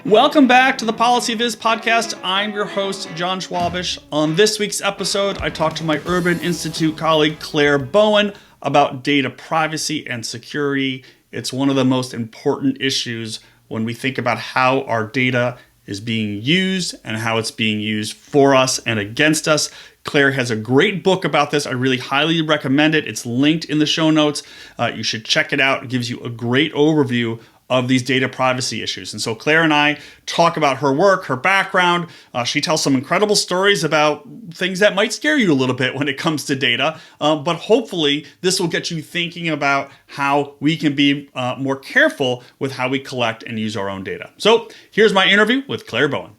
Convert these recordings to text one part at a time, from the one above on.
Welcome back to the PolicyViz podcast. I'm your host, John Schwabish. On this week's episode, I talked to my Urban Institute colleague, McKay Bowen, about data privacy and security. It's one of the most important issues when we think about how our data is being used and how it's being used for us and against us. Claire has a great book about this. I really highly recommend it. It's linked in the show notes. You should check it out. It gives you a great overview of these data privacy issues. And so Claire and I talk about her work, her background. She tells some incredible stories about things that might scare you a little bit when it comes to data. But hopefully this will get you thinking about how we can be more careful with how we collect and use our own data. So here's my interview with McKay Bowen.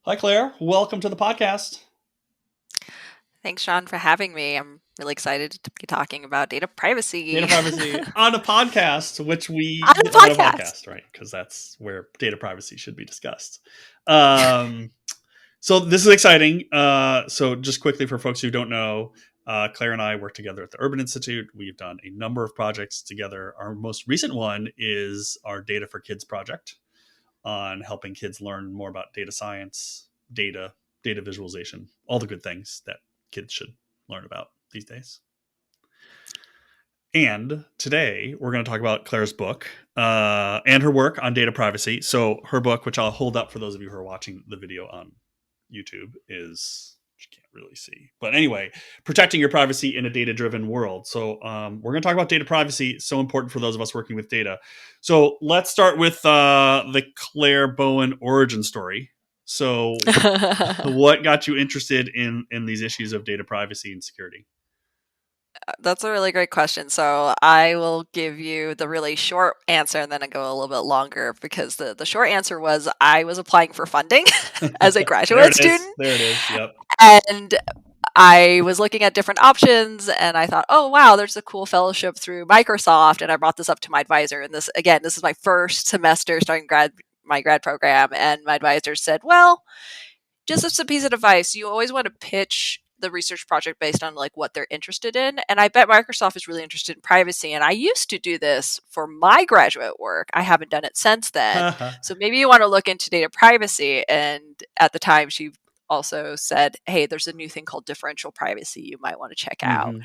Hi, Claire. Welcome to the podcast. Thanks, Sean, for having me. I'm really excited to be talking about data privacy. Data privacy on a podcast, which we... On a podcast, right? Because that's where data privacy should be discussed. So this is exciting. So just quickly for folks who don't know, Claire and I work together at the Urban Institute. We've done a number of projects together. Our most recent one is our Data for Kids project on helping kids learn more about data science, data visualization, all the good things that kids should learn about these days. And today we're going to talk about Claire's book and her work on data privacy. So her book, which I'll hold up for those of you who are watching the video on YouTube, is, which you can't really see, but anyway, Protecting Your Privacy in a Data-Driven World. So we're going to talk about data privacy. It's so important for those of us working with data. So let's start with the McKay Bowen origin story. So what got you interested in these issues of data privacy and security? That's a really great question. So I will give you the really short answer and then I go a little bit longer, because the short answer was I was applying for funding as a graduate student. There it is. Yep. And I was looking at different options and I thought, oh, wow, there's a cool fellowship through Microsoft. And I brought this up to my advisor. And this is my first semester starting my grad program. And my advisor said, well, just as a piece of advice, you always want to pitch the research project based on like what they're interested in. And I bet Microsoft is really interested in privacy. And I used to do this for my graduate work. I haven't done it since then. So maybe you want to look into data privacy. And at the time, she also said, hey, there's a new thing called differential privacy you might want to check out.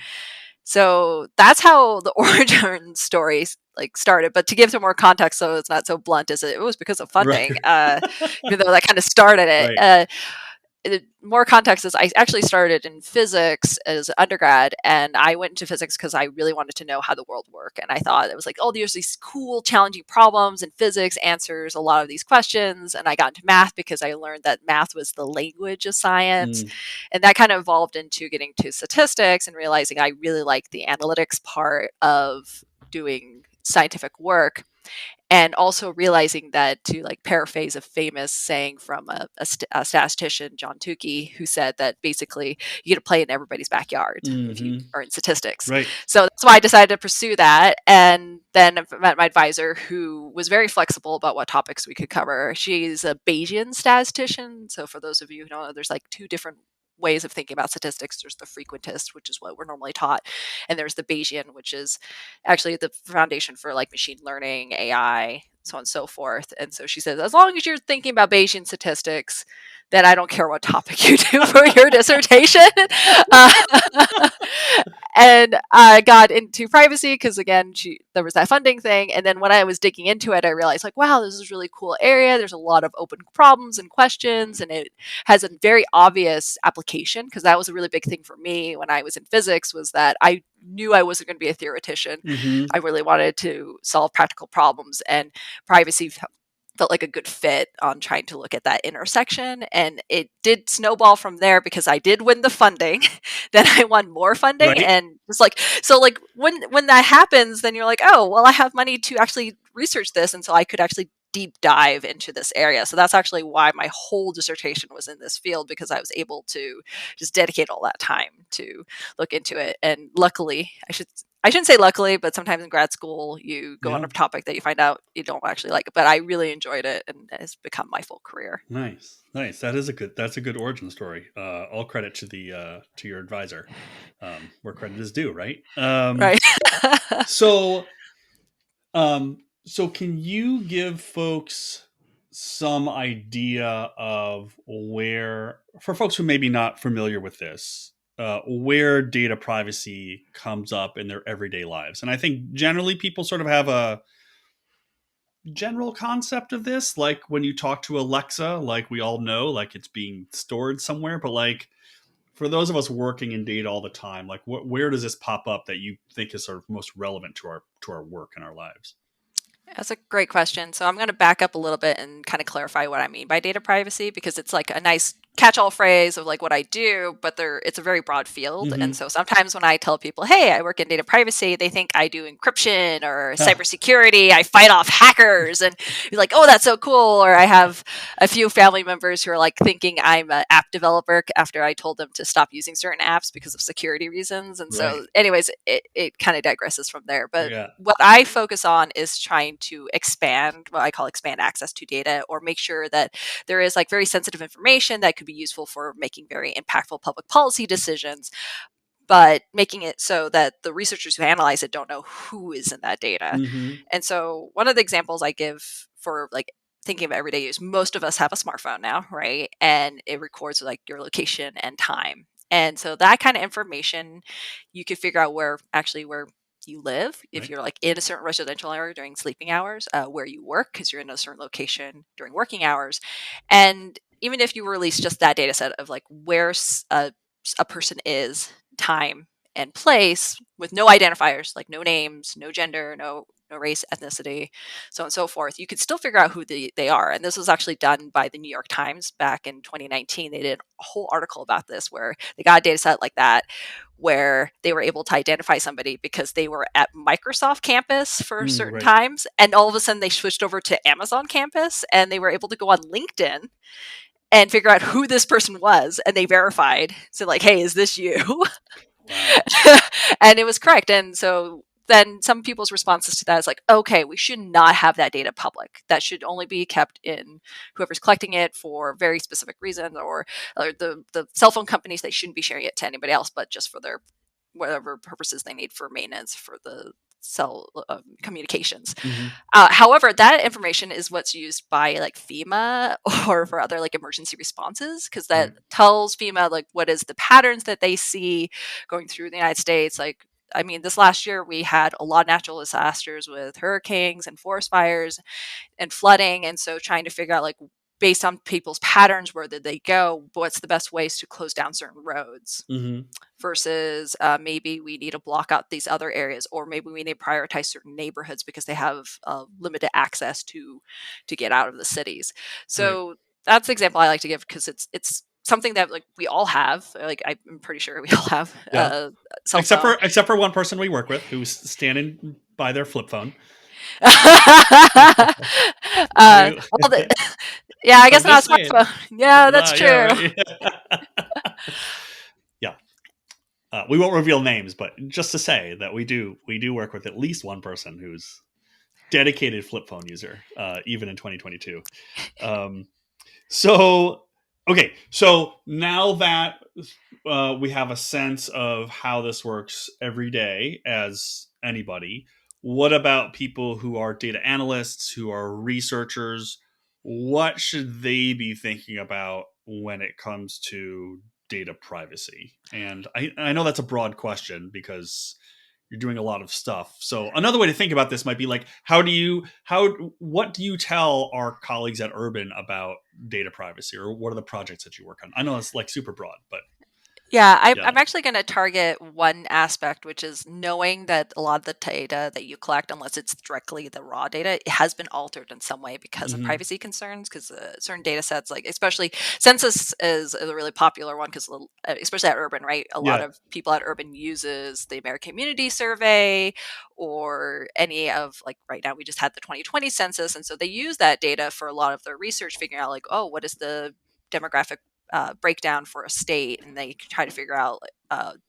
So that's how the origin story started. But to give some more context, so it's not so blunt, as it was because of funding, right. Even though that kind of started it. Right. More context is I actually started in physics as an undergrad, and I went into physics because I really wanted to know how the world worked. And I thought it was like, oh, there's these cool, challenging problems, and physics answers a lot of these questions. And I got into math because I learned that math was the language of science. And that kind of evolved into getting to statistics and realizing I really liked the analytics part of doing scientific work. And also realizing that, to paraphrase a famous saying from a statistician, John Tukey, who said that basically you get to play in everybody's backyard if you are in statistics. Right. So that's why I decided to pursue that. And then I met my advisor, who was very flexible about what topics we could cover. She's a Bayesian statistician. So for those of you who don't know, there's two different ways of thinking about statistics. There's the frequentist, which is what we're normally taught, and there's the Bayesian, which is actually the foundation for machine learning, AI, so on and so forth. And so she says, as long as you're thinking about Bayesian statistics, then I don't care what topic you do for your dissertation. And I got into privacy because, again, there was that funding thing. And then when I was digging into it, I realized, wow, this is a really cool area. There's a lot of open problems and questions, and it has a very obvious application, because that was a really big thing for me when I was in physics, was that I knew I wasn't going to be a theoretician. I really wanted to solve practical problems, and privacy felt like a good fit on trying to look at that intersection. And it did snowball from there, because I did win the funding. Then I won more funding. Right. And it's when that happens, then you're like, oh, well, I have money to actually research this. And so I could actually deep dive into this area. So that's actually why my whole dissertation was in this field, because I was able to just dedicate all that time to look into it. And luckily, I shouldn't say luckily, but sometimes in grad school, you go on a topic that you find out you don't actually like. But I really enjoyed it, and it's become my full career. Nice. That's a good origin story. All credit to to your advisor, where credit is due, right? Right. So, So can you give folks some idea of where, for folks who may be not familiar with this, where data privacy comes up in their everyday lives? And I think generally people sort of have a general concept of this, like when you talk to Alexa, like we all know, like it's being stored somewhere. But like for those of us working in data all the time, like where does this pop up that you think is sort of most relevant to our work and our lives? That's a great question. So I'm going to back up a little bit and kind of clarify what I mean by data privacy, because it's like a nice catch-all phrase of like what I do, but it's a very broad field. And Mm-hmm. so sometimes when I tell people, hey, I work in data privacy, they think I do encryption or Ah, cybersecurity, I fight off hackers, and you're like, oh, that's so cool. Or I have a few family members who are like thinking I'm an app developer after I told them to stop using certain apps because of security reasons. And so right. anyways, it kind of digresses from there. But Yeah. what I focus on is trying to expand what I call expand access to data, or make sure that there is like very sensitive information that could be useful for making very impactful public policy decisions, but making it so that the researchers who analyze it don't know who is in that data. Mm-hmm. And so one of the examples I give for like thinking of everyday use, most of us have a smartphone now, right? And it records like your location and time. And so that kind of information, you could figure out where you live, if Right. you're like in a certain residential area during sleeping hours, where you work because you're in a certain location during working hours. And even if you release just that data set of like a person is, time, and place with no identifiers, like no names, no gender, no race, ethnicity, so on and so forth, you could still figure out who they are. And this was actually done by the New York Times back in 2019. They did a whole article about this where they got a data set like that, where they were able to identify somebody because they were at Microsoft campus for certain Right. times. And all of a sudden they switched over to Amazon campus, and they were able to go on LinkedIn and figure out who this person was, and they verified. So like, hey, is this you? Wow. And it was correct. And so then some people's responses to that is like, okay, we should not have that data public. That should only be kept in whoever's collecting it for very specific reasons, or the cell phone companies, they shouldn't be sharing it to anybody else, but just for their whatever purposes they need for maintenance for the cell communications. Mm-hmm. However, that information is what's used by like FEMA or for other like emergency responses, because that Right. tells FEMA like what is the patterns that they see going through the United States. Like, I mean, this last year we had a lot of natural disasters with hurricanes and forest fires and flooding, and so trying to figure out like based on people's patterns, where did they go? What's the best ways to close down certain roads? Mm-hmm. Versus maybe we need to block out these other areas, or maybe we need to prioritize certain neighborhoods because they have limited access to get out of the cities. Right. So that's the example I like to give, because it's something that like we all have. Like I'm pretty sure we all have Yeah. a cell phone. Except for one person we work with who's standing by their flip phone. We- Well, yeah, I I'm guess not just a saying. smartphone. Yeah, that's Yeah. true. Right. Yeah. We won't reveal names, but just to say that we do work with at least one person who's dedicated flip phone user, even in 2022. Um, so okay, so now that we have a sense of how this works every day as anybody, what about people who are data analysts, who are researchers? What should they be thinking about when it comes to data privacy? And I know that's a broad question because you're doing a lot of stuff. So another way to think about this might be like, what do you tell our colleagues at Urban about data privacy, or what are the projects that you work on? I know it's like super broad, but Yeah, yeah. I'm actually going to target one aspect, which is knowing that a lot of the data that you collect, unless it's directly the raw data, it has been altered in some way because of Mm-hmm. privacy concerns. Because certain data sets, like especially census, is a really popular one because especially at Urban, right? A lot Yeah. of people at Urban uses the American Community Survey or any of like right now we just had the 2020 census, and so they use that data for a lot of their research, figuring out like, oh, what is the demographic breakdown for a state, and they try to figure out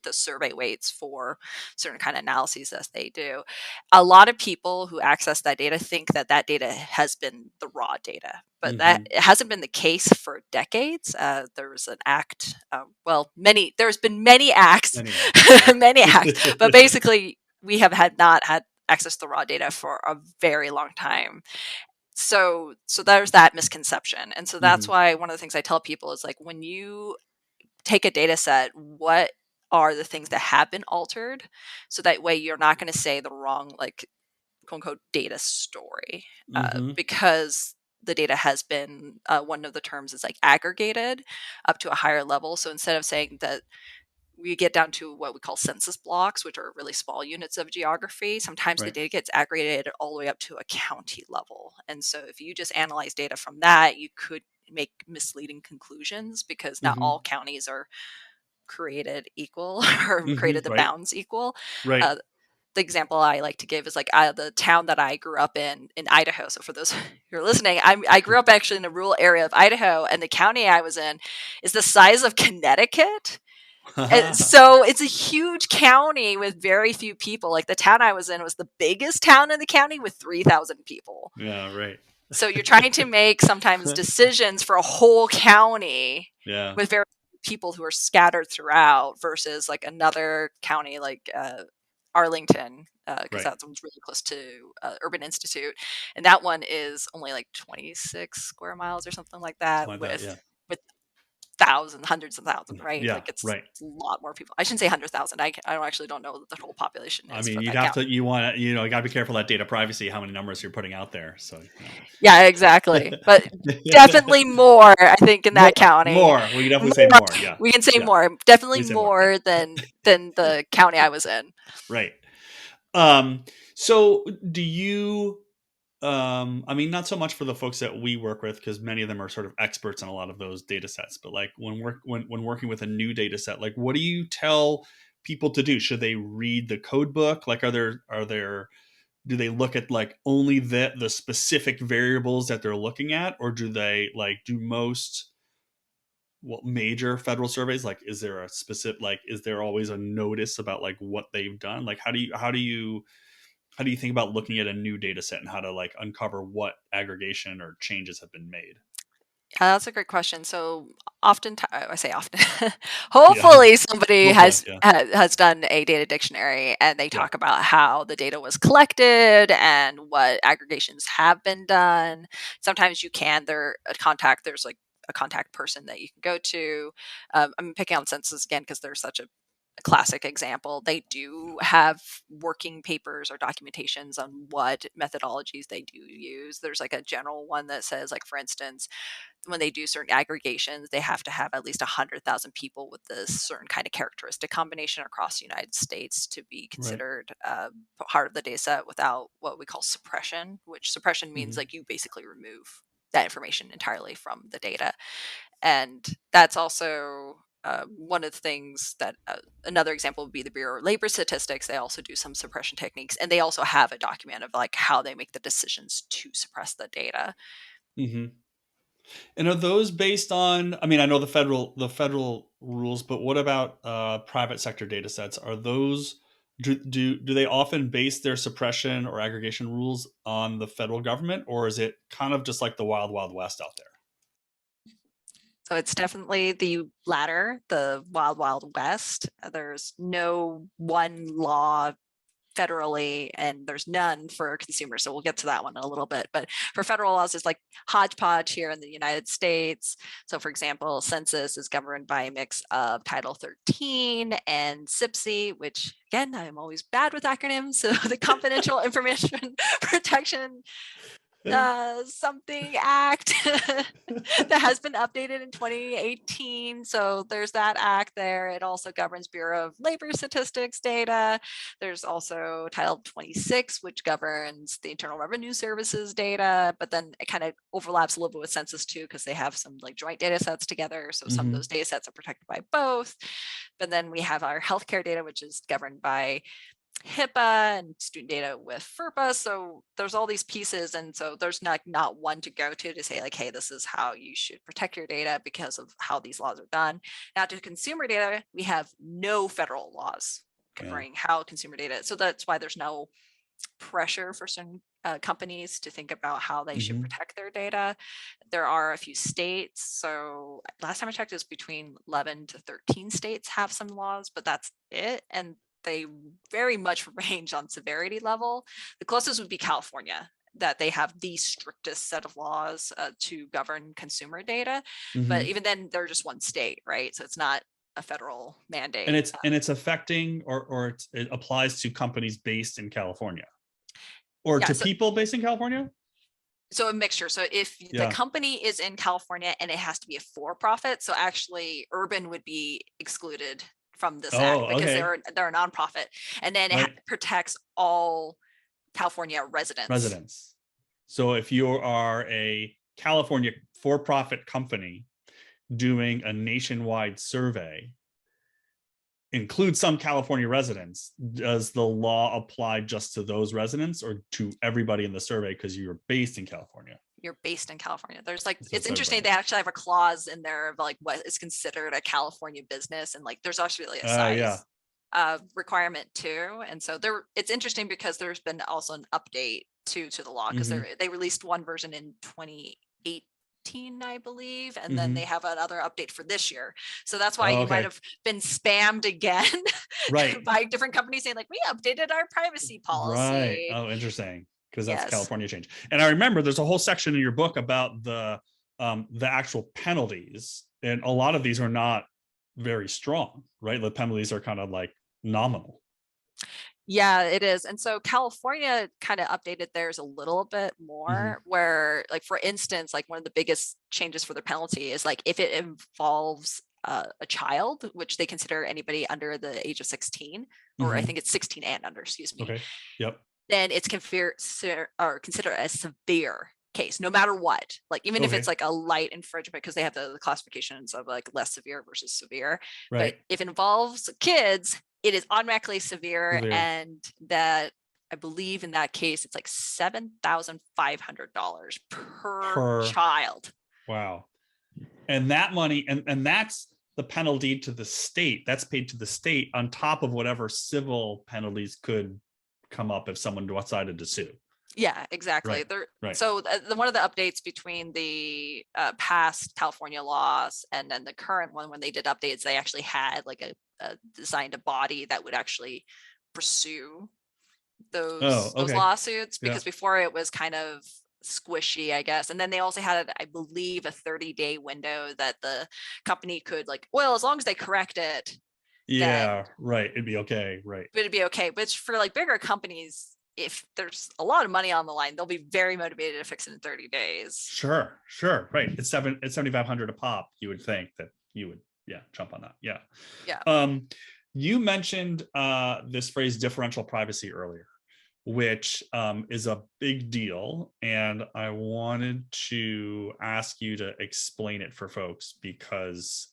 the survey weights for certain kind of analyses as they do. A lot of people who access that data think that that data has been the raw data, but that Mm-hmm. it hasn't been the case for decades. There was an act, there's been many acts, Many acts. Yeah. many acts, but basically we have had not had access the raw data for a very long time. So there's that misconception. And so that's why one of the things I tell people is like, when you take a data set, what are the things that have been altered? So that way you're not going to say the wrong, like, quote unquote, data story, because the data has been, one of the terms is like aggregated up to a higher level. So instead of saying that we get down to what we call census blocks, which are really small units of geography, sometimes the Right. data gets aggregated all the way up to a county level. And so if you just analyze data from that, you could make misleading conclusions because not all counties are created equal or created the Right. bounds equal. Right. Uh, the example I like to give is like the town that I grew up in Idaho. So for those who are listening, I grew up actually in a rural area of Idaho, and the county I was in is the size of Connecticut. And so it's a huge county with very few people. Like the town I was in was the biggest town in the county with 3,000 people. Yeah, right. So you're trying to make sometimes decisions for a whole county Yeah. with very few people who are scattered throughout versus like another county like Arlington, because Right. that one's really close to Urban Institute, and that one is only like 26 square miles or something like that, Something like that. Yeah. with thousands, hundreds of thousands, right? Yeah. Like it's Right. a lot more people. I shouldn't say 100,000. I actually don't know what the total population I is mean, for you'd that have county. to, you want to, you got to be careful that data privacy, how many numbers you're putting out there. So, Yeah, exactly. But definitely more, I think, in more, that county. more. We can definitely say More, more. Yeah. we can say Yeah. more. Definitely We say more. Yeah. more than the county I was in. Right. So do you, I mean, not so much for the folks that we work with, because many of them are sort of experts in a lot of those data sets. But like when working with a new data set, like what do you tell people to do? Should they read the code book? Like, do they look at like only the specific variables that they're looking at, or do they like do most major federal surveys? Like, is there a specific, like, is there always a notice about like what they've done? Like, how do you think about looking at a new data set and how to like uncover what aggregation or changes have been made? That's a great question. So often, I say often, Yeah. hopefully somebody Hopefully. Yeah. has done a data dictionary and they Yeah. talk about how the data was collected and what aggregations have been done. Sometimes you can there's like a contact person that you can go to. I'm picking on census again because there's such a classic example. They do have working papers or documentations on what methodologies they do use. There's like a general one that says, like, for instance, when they do certain aggregations, they have to have at least 100,000 people with this certain kind of characteristic combination across the United States to be Right. considered part of the data set without what we call suppression, which suppression means Mm-hmm. like you basically remove that information entirely from the data. And that's also one of the things that another example would be the Bureau of Labor Statistics. They also do some suppression techniques, and they also have a document of like how they make the decisions to suppress the data. Mm-hmm. And are those based on? I mean, I know the federal rules, but what about private sector data sets? Are those do they often base their suppression or aggregation rules on the federal government, or is it kind of just like the wild wild west out there? So it's definitely the latter, the wild, wild west. There's no one law federally, and there's none for consumers. So we'll get to that one in a little bit. But for federal laws, it's like hodgepodge here in the United States. So, for example, census is governed by a mix of Title 13 and SIPC, which again, I'm always bad with acronyms. So the Confidential Information Protection something act that has been updated in 2018. So there's that act there. It also governs Bureau of Labor Statistics data. There's also Title 26, which governs the Internal Revenue Services data, but then it kind of overlaps a little bit with census too, because they have some like joint data sets together. So some of those data sets are protected by both. But then we have our healthcare data, which is governed by HIPAA, and student data with FERPA. So there's all these pieces. And so there's not one to go to say like, hey, this is how you should protect your data because of how these laws are done. Now to consumer data, we have no federal laws Yeah. covering how consumer data. So that's why there's no pressure for certain companies to think about how they should protect their data. There are a few states. So last time I checked, it was between 11 to 13 states have some laws, but that's it. And they very much range on severity level. The closest would be California, that they have the strictest set of laws to govern consumer data. But even then, they're just one state, right? So it's not a federal mandate. And it's affecting or it applies to companies based in California or to people based in California. So a mixture. So if the company is in California and it has to be a for-profit, so actually urban would be excluded from this act because they're a nonprofit, and then it protects all California residents. So if you are a California for-profit company doing a nationwide survey, include some California residents, does the law apply just to those residents or to everybody in the survey because you're based in California? You're based in California. There's like, it's interesting. They actually have a clause in there of like what is considered a California business. And like, there's actually a size requirement too. And so it's interesting because there's been also an update to the law because they released one version in 2018, I believe, and then they have another update for this year. So that's why you might have been spammed again by different companies saying like, we updated our privacy policy. Right. Oh, interesting. Because that's California change. And I remember there's a whole section in your book about the actual penalties. And a lot of these are not very strong, right? The penalties are kind of like nominal. Yeah, it is. And so California kind of updated theirs a little bit more where, like, for instance, like one of the biggest changes for their penalty is like if it involves a child, which they consider anybody under the age of 16, or I think it's 16 and under, excuse me. Okay. Yep. Then it's considered a severe case, no matter what. Like even if it's like a light infringement, because they have the classifications of like less severe versus severe. Right. But if it involves kids, it is automatically severe. And that I believe in that case, it's like $7,500 per child. Wow. And that money, and that's the penalty to the state. That's paid to the state on top of whatever civil penalties could come up if someone decided to sue. Yeah, exactly. So one of the updates between the past California laws and then the current one, when they did updates, they actually had like designed a body that would actually pursue those lawsuits, because before it was kind of squishy, I guess. And then they also had, I believe, a 30-day window that the company could like, well, as long as they correct it. Yeah, right. It'd be okay. Right. It'd be okay. But for like bigger companies, if there's a lot of money on the line, they'll be very motivated to fix it in 30 days. Sure. Right. It's $7,500 a pop. You would think that you would, jump on that. Yeah. You mentioned this phrase differential privacy earlier, which is a big deal. And I wanted to ask you to explain it for folks because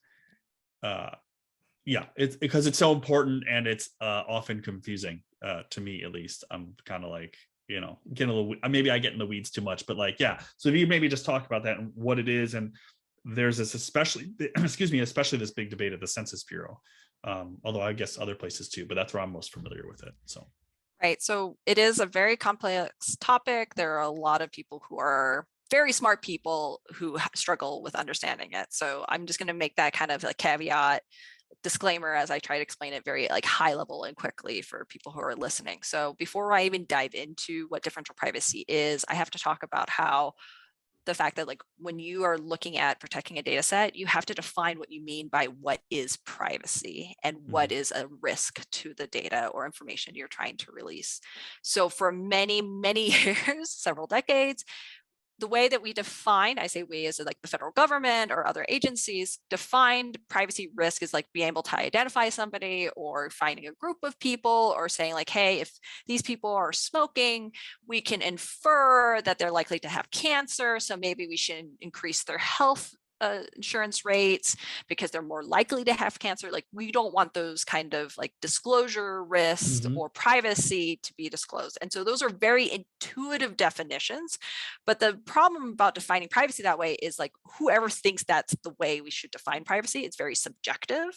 it's so important and it's often confusing to me, at least. I'm kind of like, getting a little, maybe I get in the weeds too much, but like, so if you maybe just talk about that and what it is. And there's this especially this big debate at the Census Bureau, although I guess other places too, but that's where I'm most familiar with it. So. Right. So it is a very complex topic. There are a lot of people who are very smart people who struggle with understanding it. So I'm just going to make that kind of a caveat disclaimer as I try to explain it very like high level and quickly for people who are listening. So before I even dive into what differential privacy is, I have to talk about how the fact that like when you are looking at protecting a data set, you have to define what you mean by what is privacy and what is a risk to the data or information you're trying to release. So for many, many years, several decades, the way that we define, I say we as like the federal government or other agencies, defined privacy risk is like being able to identify somebody or finding a group of people or saying like, hey, if these people are smoking, we can infer that they're likely to have cancer. So maybe we should increase their health insurance rates because they're more likely to have cancer. Like we don't want those kind of like disclosure risks or privacy to be disclosed. And so those are very intuitive definitions. But the problem about defining privacy that way is like whoever thinks that's the way we should define privacy, it's very subjective.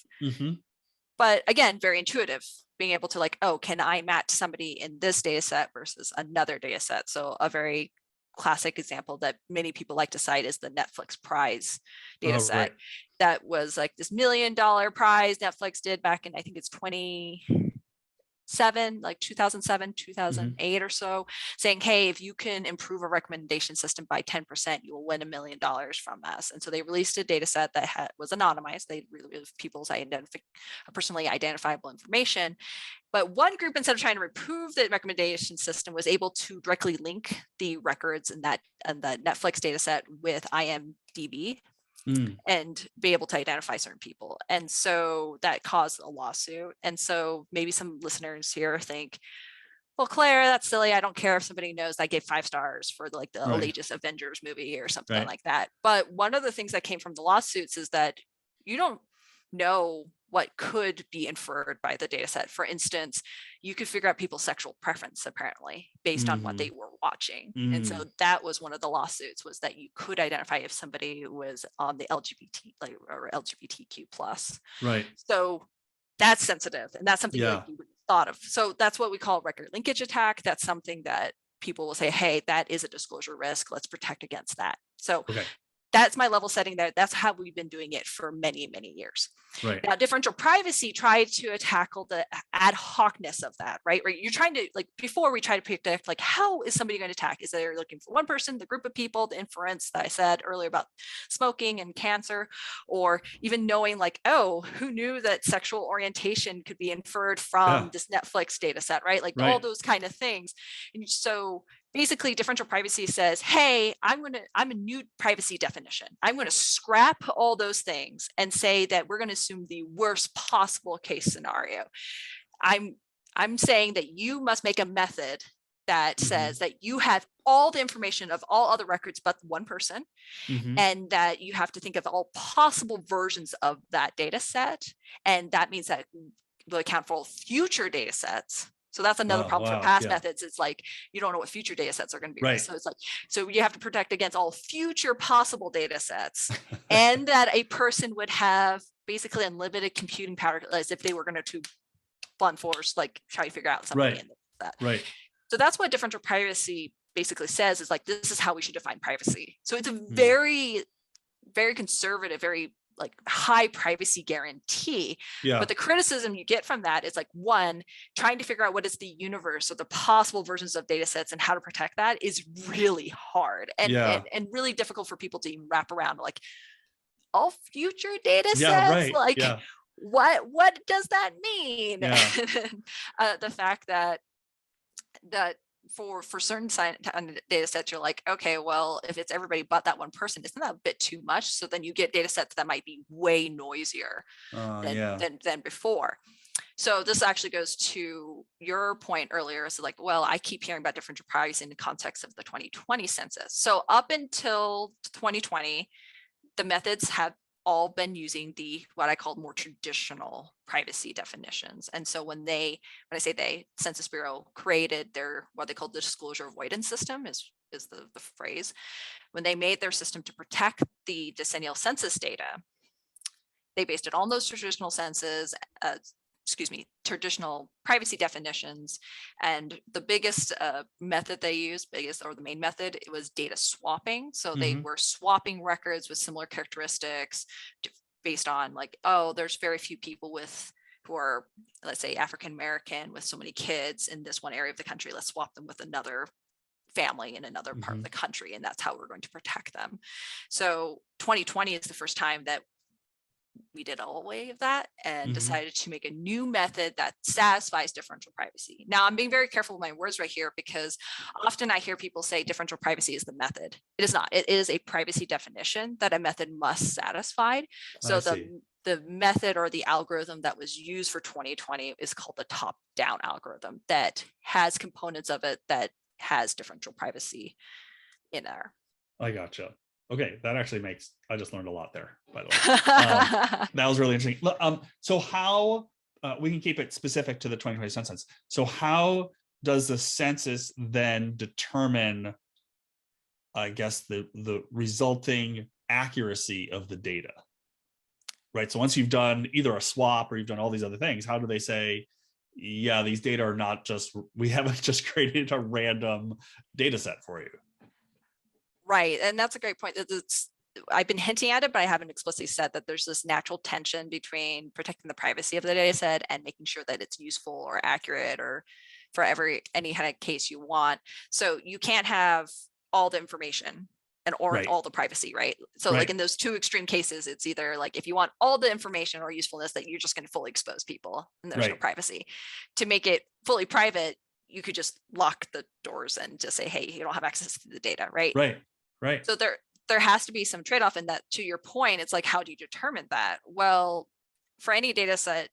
But again, very intuitive, being able to like, oh, can I match somebody in this data set versus another data set? So a very classic example that many people like to cite is the Netflix prize data set. That was like this $1 million prize Netflix did back in, I think it's like 2007, 2008 or so, saying, hey, if you can improve a recommendation system by 10%, you will win $1 million from us. And so they released a data set that was anonymized. They removed people's personally identifiable information. But one group, instead of trying to improve the recommendation system, was able to directly link the records in the Netflix data set with IMDb and be able to identify certain people. And so that caused a lawsuit. And so maybe some listeners here think, well, Claire, that's silly. I don't care if somebody knows I gave 5 stars for the latest Avengers movie or something like that. But one of the things that came from the lawsuits is that you don't know what could be inferred by the data set. For instance, you could figure out people's sexual preference, apparently, based on what they were watching. And so that was one of the lawsuits, was that you could identify if somebody was on the or LGBTQ plus. Right. So that's sensitive, and that's something that you would have thought of. So that's what we call record linkage attack. That's something that people will say, hey, that is a disclosure risk. Let's protect against that. So that's my level setting there. That's how we've been doing it for many, many years. Right. Now, differential privacy tried to tackle the ad hocness of that, right? You're trying to, before we try to predict, how is somebody going to attack? Is they looking for one person, the group of people, the inference that I said earlier about smoking and cancer, or even knowing oh, who knew that sexual orientation could be inferred from this Netflix data set, right? All those kind of things. And so basically, differential privacy says, hey, I'm a new privacy definition. I'm going to scrap all those things and say that we're going to assume the worst possible case scenario. I'm saying that you must make a method that says that you have all the information of all other records but one person, and that you have to think of all possible versions of that data set. And that means that we'll account for all future data sets. So that's another problem for past methods. It's you don't know what future data sets are going to be. Right. So it's so you have to protect against all future possible data sets, and that a person would have basically unlimited computing power, as if they were going to blunt force, try to figure out something in that. Right. So that's what differential privacy basically says, is this is how we should define privacy. So it's a very, very conservative, very high privacy guarantee. But the criticism you get from that is one, trying to figure out what is the universe or the possible versions of data sets and how to protect that is really hard and really difficult for people to even wrap around. All future data sets, what does that mean? The fact that for certain data sets, you're okay, well, if it's everybody but that one person, isn't that a bit too much? So then you get data sets that might be way noisier than before. So this actually goes to your point earlier. So well, I keep hearing about differential privacy in the context of the 2020 census. So up until 2020, the methods have all been using what I call more traditional privacy definitions. And so when I say they, Census Bureau created what they call the disclosure avoidance system is the phrase. When they made their system to protect the decennial census data, they based it on those traditional traditional privacy definitions. And the biggest method they used, the main method, it was data swapping. So they were swapping records with similar characteristics based on there's very few people who are, let's say, African-American with so many kids in this one area of the country. Let's swap them with another family in another part of the country. And that's how we're going to protect them. So 2020 is the first time that we did all way of that and decided to make a new method that satisfies differential privacy. Now, I'm being very careful with my words right here, because often I hear people say differential privacy is the method. It is not. It is a privacy definition that a method must satisfy. So the method or the algorithm that was used for 2020 is called the top-down algorithm that has components of it that has differential privacy in there. I gotcha. Okay, that actually I just learned a lot there, by the way. That was really interesting. So how, we can keep it specific to the 2020 census. So how does the census then determine, I guess, the resulting accuracy of the data? Right, so once you've done either a swap or you've done all these other things, how do they say, yeah, these data are not we haven't just created a random data set for you? Right. And that's a great point. I've been hinting at it, but I haven't explicitly said that there's this natural tension between protecting the privacy of the data set and making sure that it's useful or accurate or for any kind of case you want. So you can't have all the information or all the privacy, right? So like in those two extreme cases, it's either like if you want all the information or usefulness, that you're just going to fully expose people and there's no privacy. To make it fully private, you could just lock the doors and just say, hey, you don't have access to the data, right? Right. So there has to be some trade-off in that. To your point, it's like, how do you determine that? Well, for any data set,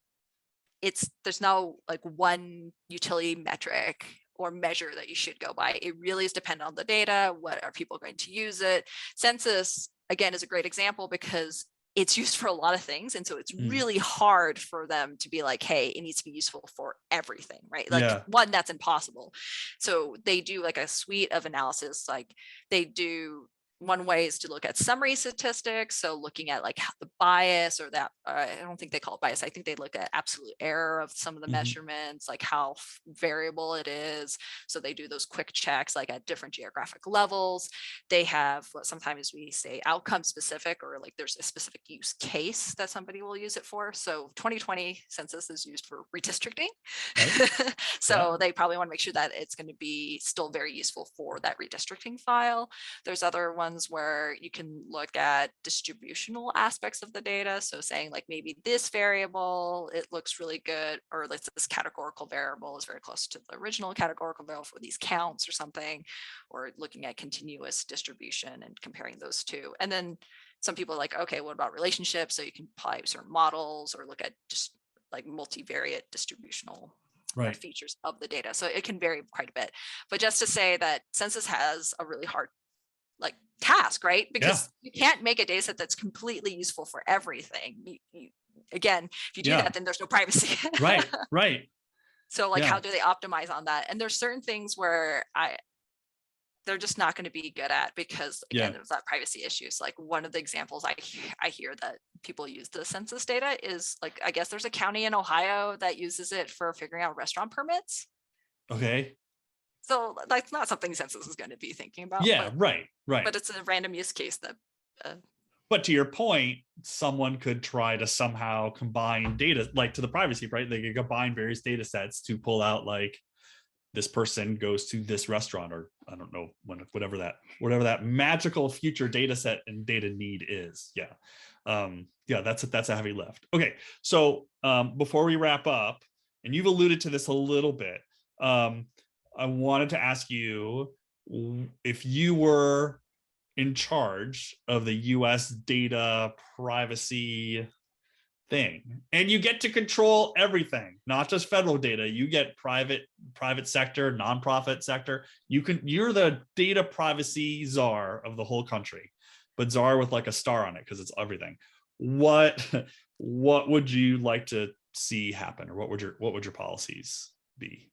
there's no like one utility metric or measure that you should go by. It really is dependent on the data. What are people going to use it? Census, again, is a great example because it's used for a lot of things. And so it's really hard for them to be like, hey, it needs to be useful for everything, right? Like one, that's impossible. So they do like a suite of analysis. Like they do, one way is to look at summary statistics. So looking at like the bias or that, I don't think they call it bias. I think they look at absolute error of some of the measurements, like how variable it is. So they do those quick checks, like at different geographic levels. They have what sometimes we say outcome specific, or like there's a specific use case that somebody will use it for. So 2020 census is used for redistricting. Right. So they probably want to make sure that it's going to be still very useful for that redistricting file. There's other ones where you can look at distributional aspects of the data. So saying like maybe this variable, it looks really good, or like this categorical variable is very close to the original categorical variable for these counts or something, or looking at continuous distribution and comparing those two. And then some people are like, okay, what about relationships? So you can apply certain models or look at just like multivariate distributional features of the data. So it can vary quite a bit. But just to say that census has a really hard like task, right? Because you can't make a data set that's completely useful for everything. Again, if you do that, then there's no privacy. Right. So like, how do they optimize on that? And there's certain things where they're just not going to be good at, because again, there's that privacy issues. Like one of the examples I hear that people use the census data is like, I guess there's a county in Ohio that uses it for figuring out restaurant permits. Okay. So that's not something census is going to be thinking about. Right. But it's a random use case that. But to your point, someone could try to somehow combine data, like to the privacy, right? They could combine various data sets to pull out like this person goes to this restaurant, or I don't know, whatever that magical future data set and data need is. That's a heavy lift. Okay, so before we wrap up, and you've alluded to this a little bit, I wanted to ask you if you were in charge of the US data privacy thing, and you get to control everything, not just federal data, you get private sector, nonprofit sector. You're the data privacy czar of the whole country, but czar with like a star on it because it's everything. What would you like to see happen, or what would your policies be?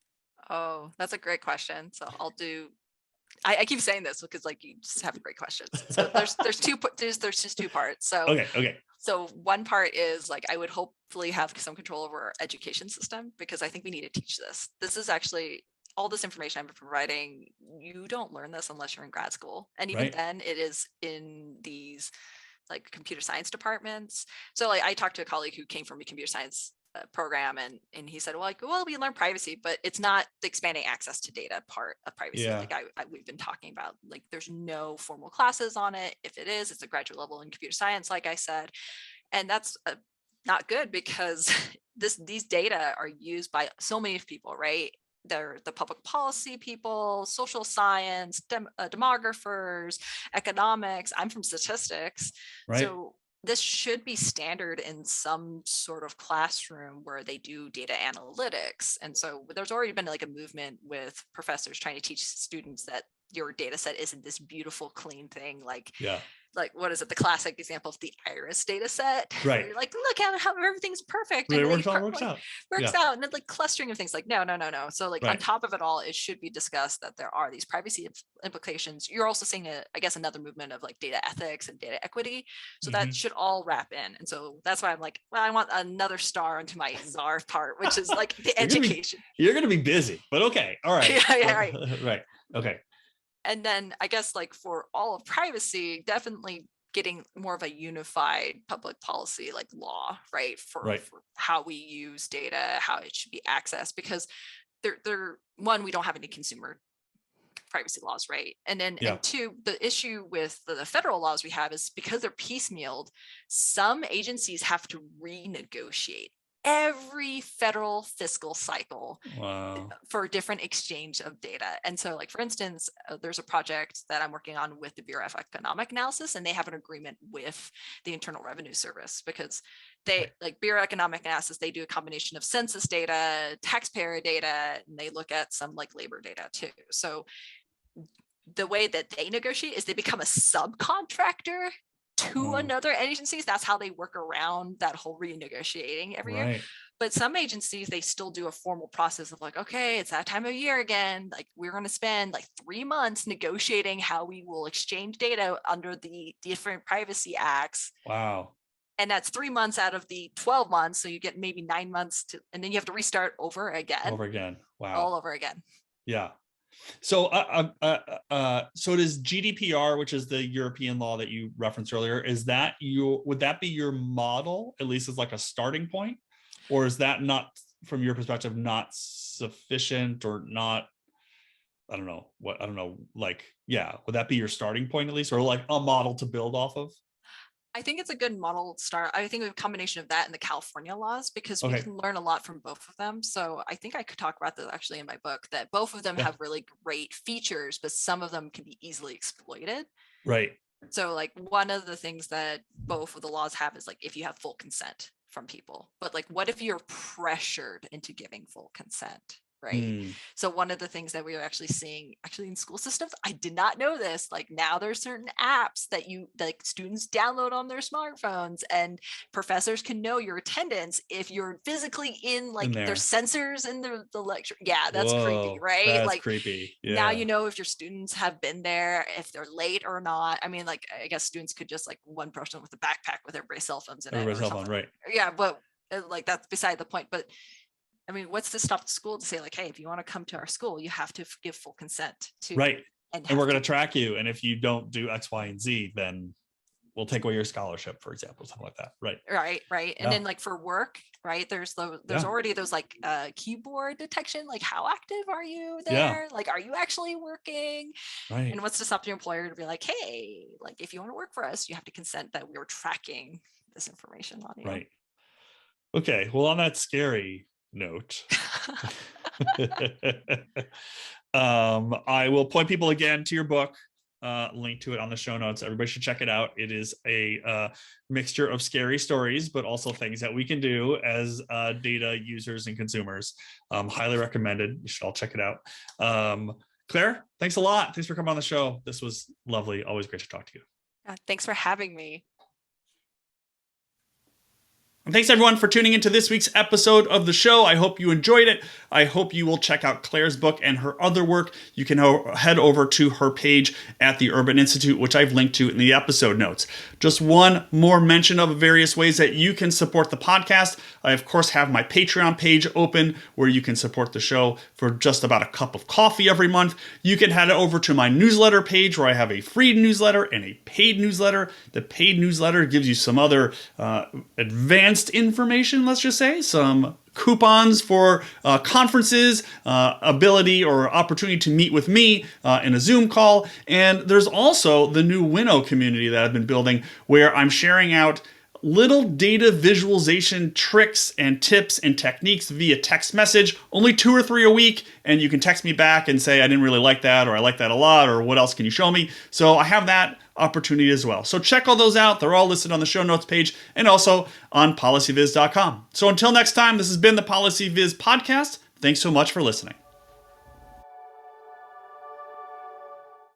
Oh, that's a great question. So I'll do. I keep saying this because like you just have great questions. So there's just two parts. So okay. So one part is like I would hopefully have some control over our education system, because I think we need to teach this. This is actually all this information I'm providing. You don't learn this unless you're in grad school, and even then, it is in these like computer science departments. So like I talked to a colleague who came from a computer science program, and he said, well, we learn privacy, but it's not the expanding access to data part of privacy. Like we've been talking about, like there's no formal classes on it. If it is, it's a graduate level in computer science, like I said, and that's not good, because these data are used by so many people, right? They're the public policy people, social science, demographers, economics. I'm from statistics, so this should be standard in some sort of classroom where they do data analytics. And so there's already been like a movement with professors trying to teach students that your data set isn't this beautiful, clean thing. Like what is it? The classic example of the iris data set. Right. You're like, look how everything's perfect. And it works out. Works out. And then like clustering of things, like, no. So like on top of it all, it should be discussed that there are these privacy implications. You're also seeing I guess another movement of like data ethics and data equity. So that should all wrap in. And so that's why I'm like, well, I want another star onto my czar part, which is like the education. You're going to be busy, but okay. All right. Right. Okay. And then I guess like for all of privacy, definitely getting more of a unified public policy like law, right? For how we use data, how it should be accessed, because one, we don't have any consumer privacy laws, right? And then and two, the issue with the federal laws we have is because they're piecemealed, some agencies have to renegotiate every federal fiscal cycle for different exchange of data. And so, like, for instance, there's a project that I'm working on with the Bureau of Economic Analysis, and they have an agreement with the Internal Revenue Service because they, like Bureau of Economic Analysis, they do a combination of census data, taxpayer data, and they look at some like labor data too. So the way that they negotiate is they become a subcontractor to another agencies. That's how they work around that whole renegotiating every year. But some agencies, they still do a formal process of like, okay, it's that time of year again. Like, we're going to spend like 3 months negotiating how we will exchange data under the different privacy acts. Wow. And that's 3 months out of the 12 months. So you get maybe 9 months and then you have to restart over again. Wow. All over again. Yeah. So, so does GDPR, which is the European law that you referenced earlier, would that be your model, at least as like a starting point? Or is that not, from your perspective, not sufficient or not? I don't know. Would that be your starting point at least, or like a model to build off of? I think it's a good model to start. I think a combination of that and the California laws, because we can learn a lot from both of them. So I think I could talk about this actually in my book, that both of them have really great features, but some of them can be easily exploited. Right. So like one of the things that both of the laws have is like if you have full consent from people, but like what if you're pressured into giving full consent? Right. So one of the things that we are actually seeing in school systems, I did not know this, like now there's certain apps that students download on their smartphones, and professors can know your attendance if you're physically in there's sensors in the lecture. Yeah, that's creepy, right? That's like creepy. Yeah. Now you know if your students have been there, if they're late or not. I mean, like, I guess students could just like one person with a backpack with everybody's cell phones in it. Everybody's cell phone, right? Yeah, but like that's beside the point. But I mean, what's to stop the school to say like, hey, if you want to come to our school, you have to give full consent to. Right. And we're going to track you. And if you don't do X, Y, and Z, then we'll take away your scholarship, for example, something like that. Right. Right. And then like for work, right, there's already those like keyboard detection, like how active are you there? Like, are you actually working? Right. And what's to stop your employer to be like, hey, like if you want to work for us, you have to consent that we're tracking this information on you. Right. Okay. Well, on that scary note, I will point people again to your book, link to it on the show notes. Everybody should check it out. It is a mixture of scary stories, but also things that we can do as data users and consumers. Highly recommended. You should all check it out. Claire, thanks a lot. Thanks for coming on the show. This was lovely. Always great to talk to you. Thanks for having me. And thanks everyone for tuning into this week's episode of the show. I hope you enjoyed it. I hope you will check out Claire's book and her other work. You can head over to her page at the Urban Institute, which I've linked to in the episode notes. Just one more mention of various ways that you can support the podcast. I, of course, have my Patreon page open where you can support the show for just about a cup of coffee every month. You can head over to my newsletter page where I have a free newsletter and a paid newsletter. The paid newsletter gives you some other advanced information, let's just say, some coupons for conferences, ability or opportunity to meet with me in a Zoom call. And there's also the new Winnow community that I've been building where I'm sharing out little data visualization tricks and tips and techniques via text message, only 2 or 3 a week. And you can text me back and say, I didn't really like that, or I like that a lot, or what else can you show me? So I have that opportunity as well. So check all those out. They're all listed on the show notes page and also on PolicyViz.com. So until next time, this has been the PolicyViz podcast. Thanks so much for listening.